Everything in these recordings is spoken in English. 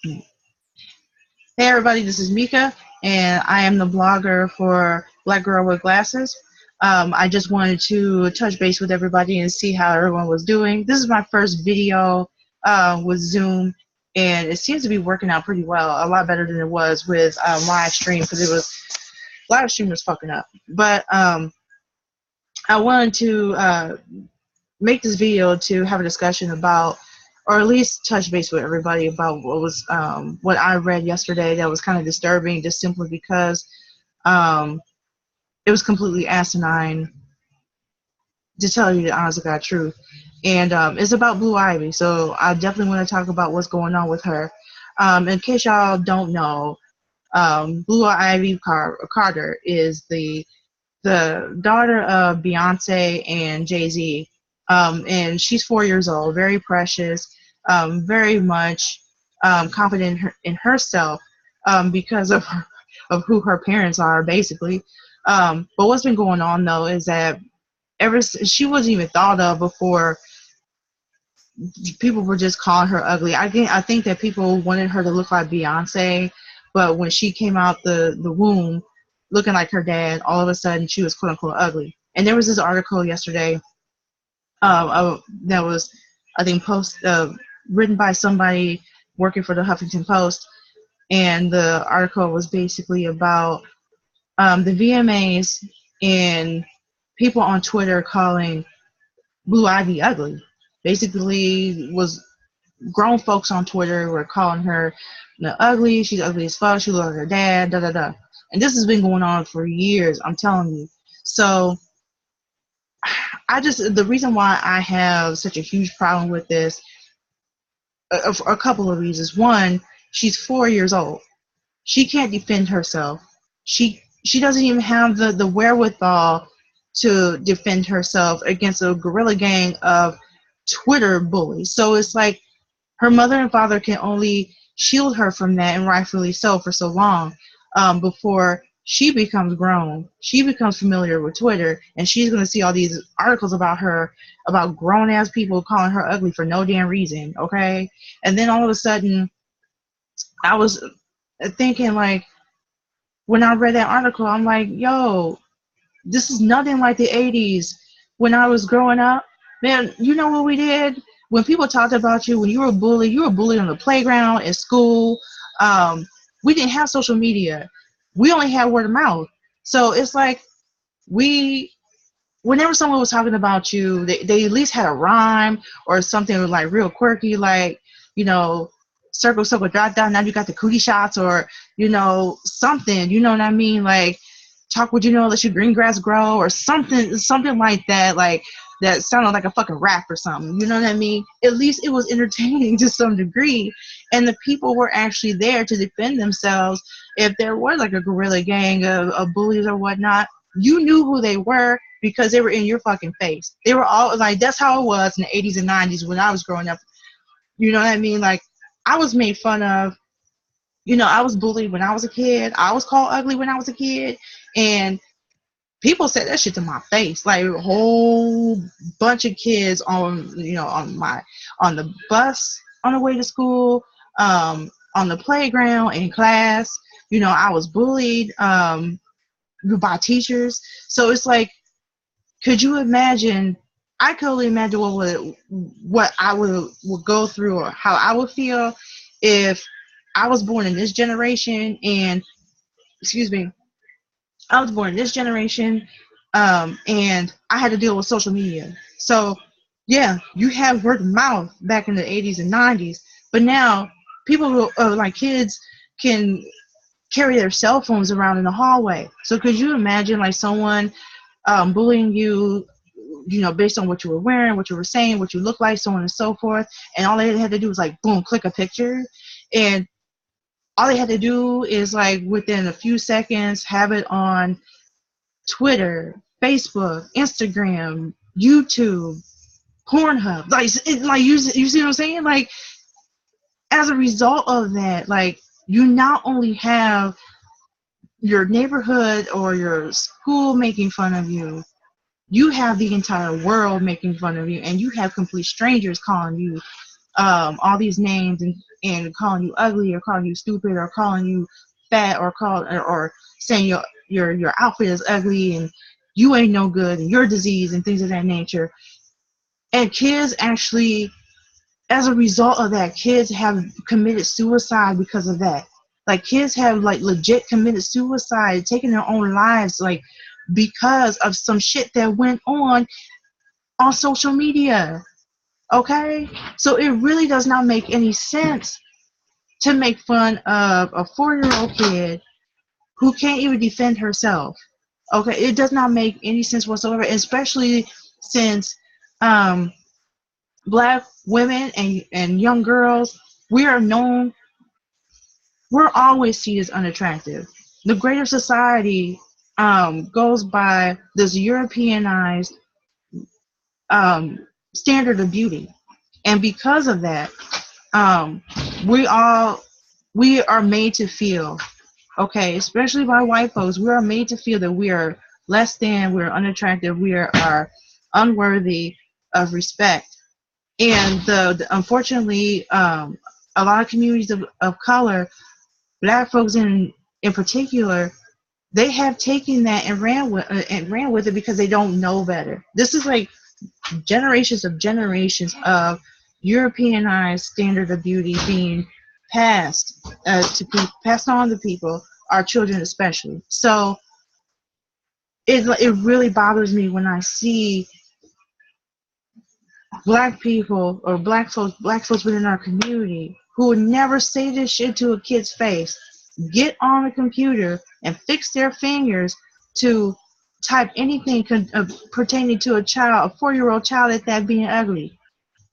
Hey everybody, this is Mika, and I am the blogger for Black Girl with Glasses. I just wanted to touch base with everybody and see how everyone was doing. This is my first video with Zoom, and it seems to be working out pretty well, a lot better than it was with live stream, because it was live stream was fucking up. But I wanted to make this video to have a discussion about, or at least touch base with everybody about what I read yesterday that was kind of disturbing, just simply because um, it was completely asinine, to tell you the honest to God truth. And it's about Blue Ivy, so I definitely want to talk about what's going on with her. In case y'all don't know, Blue Ivy Carter is the daughter of Beyonce and Jay-Z, and she's 4 years old, very precious, very much confident in herself, because of who her parents are, basically. But what's been going on though is that she wasn't even thought of before. People were just calling her ugly. I think that people wanted her to look like Beyonce, but when she came out the womb looking like her dad, all of a sudden she was quote unquote ugly. And there was this article yesterday that was, I think, written by somebody working for the Huffington Post, and the article was basically about the VMAs and people on Twitter calling Blue Ivy ugly. Basically, was grown folks on Twitter were calling her ugly. She's ugly as fuck. She looks like her dad. Da da da. And this has been going on for years. I'm telling you. So the reason why I have such a huge problem with this, a couple of reasons. One, she's 4 years old. She can't defend herself. She doesn't even have the wherewithal to defend herself against a guerrilla gang of Twitter bullies. So it's like her mother and father can only shield her from that, and rightfully so, for so long, before she becomes grown. She becomes familiar with Twitter, and she's going to see all these articles about her, about grown-ass people calling her ugly for no damn reason, okay? And then all of a sudden, I was thinking, like, when I read that article, I'm like, yo, this is nothing like the 80s when I was growing up. Man, you know what we did? When people talked about you, when you were bullied on the playground, at school. We didn't have social media. We only had word of mouth. So it's like whenever someone was talking about you, they at least had a rhyme or something like real quirky, like, you know, circle, circle, dot, dot, now you got the cootie shots, or, something, you know what I mean? Like, talk what you know, let your green grass grow, or something like that, like, that sounded like a fucking rap or something, you know what I mean? At least it was entertaining to some degree, and the people were actually there to defend themselves. If there was like a guerrilla gang of bullies or whatnot, you knew who they were because they were in your fucking face. They were all like, that's how it was in the 80s and 90s when I was growing up. You know what I mean? Like, I was made fun of. I was bullied when I was a kid. I was called ugly when I was a kid. And people said that shit to my face. Like, a whole bunch of kids on the bus on the way to school, on the playground, in class. I was bullied by teachers. So it's like, could you imagine? I could only imagine what I would go through, or how I would feel if I was born in this generation. And excuse me, I was born in this generation, and I had to deal with social media. So yeah, you have word of mouth back in the 80s and 90s, but now people like kids can carry their cell phones around in the hallway. So could you imagine, like, someone bullying you, based on what you were wearing, what you were saying, what you look like, so on and so forth, and all they had to do was, like, boom, click a picture, and all they had to do is, like, within a few seconds, have it on Twitter, Facebook, Instagram, YouTube, Pornhub. Like you see what I'm saying? Like, as a result of that, like, you not only have your neighborhood or your school making fun of you, you have the entire world making fun of you, and you have complete strangers calling you all these names and calling you ugly or calling you stupid or calling you fat or saying your outfit is ugly and you ain't no good and you're disease and things of that nature. And kids actually, as a result of that, kids have committed suicide because of that. Like kids have like legit committed suicide, taking their own lives, like because of some shit that went on social media. Okay? So it really does not make any sense to make fun of a 4-year-old kid who can't even defend herself. Okay? It does not make any sense whatsoever, especially since um, black women and young girls, we are known, we're always seen as unattractive. The greater society goes by this Europeanized um, standard of beauty. And because of that, um, we all we are made to feel okay, especially by white folks. We are made to feel that we are less than, we're unattractive, are unworthy of respect. And the unfortunately, a lot of communities of color, black folks in particular, they have taken that and ran with it because they don't know better. This is like generations of Europeanized standard of beauty being passed on to people, our children especially. So it really bothers me when I see black people or black folks within our community who would never say this shit to a kid's face get on a computer and fix their fingers to type anything pertaining to a child, a 4-year-old child at that being ugly.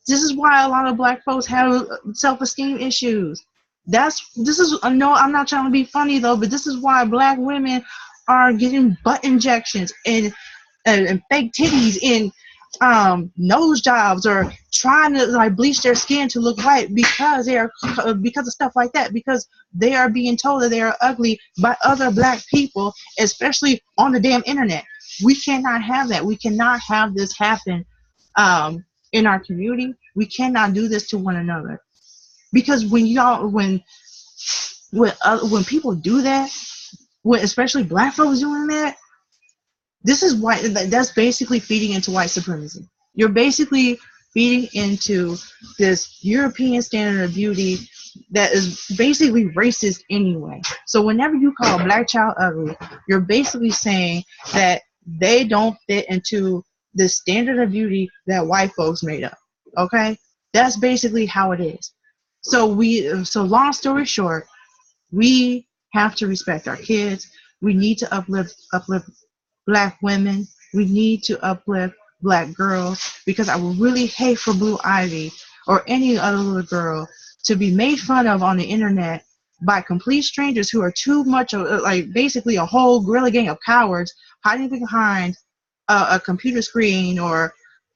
This is why a lot of black folks have self-esteem issues. This is no, I'm not trying to be funny though, but this is why black women are getting butt injections and fake titties in nose jobs or trying to like bleach their skin to look white because they are because of stuff like that, because they are being told that they are ugly by other black people, especially on the damn internet. We cannot have that. We cannot have this happen in our community. We cannot do this to one another, because when people do that, when especially black folks doing that, this is why that's basically feeding into white supremacy. You're basically feeding into this European standard of beauty that is basically racist anyway. So whenever you call a black child ugly, you're basically saying that they don't fit into the standard of beauty that white folks made up. Okay? That's basically how it is. So long story short, we have to respect our kids. We need to uplift black women. We need to uplift black girls, because I would really hate for Blue Ivy or any other little girl to be made fun of on the internet by complete strangers who are too much of, like basically a whole guerrilla gang of cowards hiding behind a computer screen or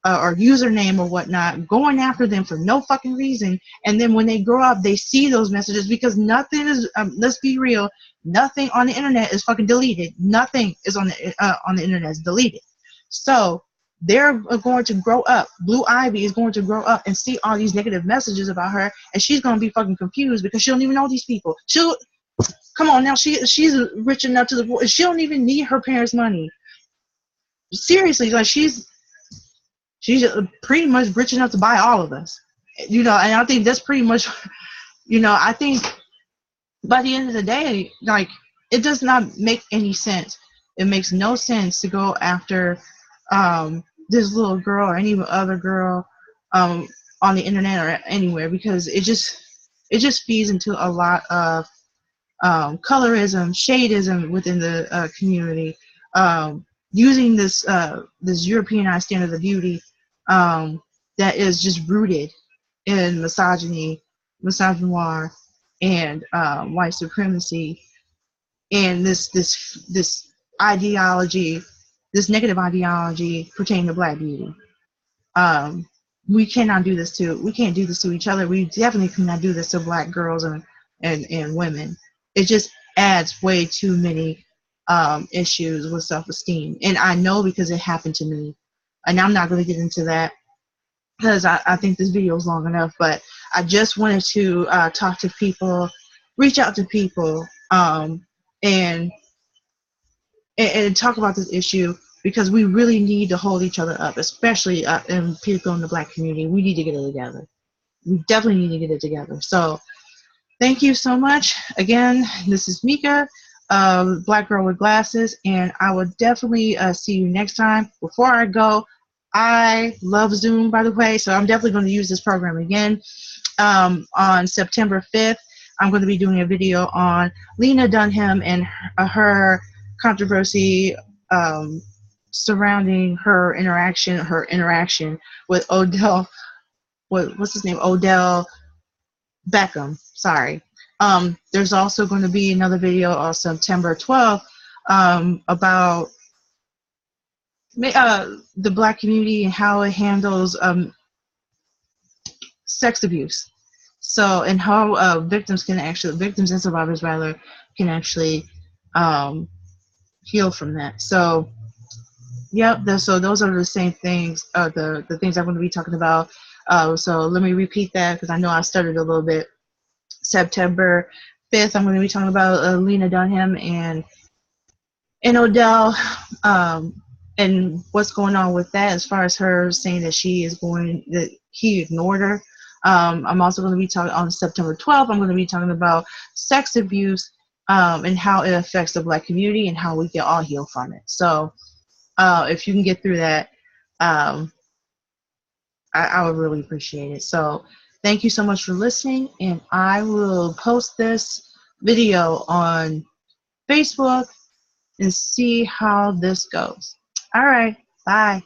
username or whatnot, going after them for no fucking reason. And then when they grow up, they see those messages, because nothing is, let's be real, nothing on the internet is fucking deleted. Nothing is on the internet is deleted. So they're going to grow up. Blue Ivy is going to grow up and see all these negative messages about her, and she's going to be fucking confused because she don't even know these people. She'll come on now. She's rich enough to the she don't even need her parents' money. Seriously, like she's pretty much rich enough to buy all of us, and I think that's pretty much, I think by the end of the day, like, it does not make any sense. It makes no sense to go after this little girl or any other girl on the internet or anywhere, because it just feeds into a lot of colorism, shadeism within the community, using this Europeanized standard of beauty that is just rooted in misogynoir, and white supremacy, and this ideology, this negative ideology pertaining to black beauty. We can't do this to each other. We definitely cannot do this to black girls and women. It just adds way too many issues with self-esteem. And I know because it happened to me. And I'm not going to get into that because I think this video is long enough. But I just wanted to talk to people, reach out to people, and talk about this issue, because we really need to hold each other up, especially in people in the Black community. We need to get it together. We definitely need to get it together. So thank you so much. Again, this is Mika, Black Girl with Glasses, and I will definitely see you next time. Before I go, I love Zoom, by the way, so I'm definitely going to use this program again. On September 5th, I'm going to be doing a video on Lena Dunham and her controversy surrounding her interaction with Odell, what's his name? Odell Beckham. Sorry. There's also going to be another video on September 12th about the Black community and how it handles sex abuse. So, and how victims and survivors rather, can actually heal from that. So, yep. So those are the same things. The things I'm going to be talking about. So let me repeat that, because I know I stuttered a little bit. September 5th, I'm going to be talking about Lena Dunham and Odell, and what's going on with that, as far as her saying that he ignored her. I'm also going to be talking on September 12th. I'm going to be talking about sex abuse and how it affects the Black community and how we can all heal from it. So if you can get through that, I would really appreciate it. So thank you so much for listening, and I will post this video on Facebook and see how this goes. All right, bye.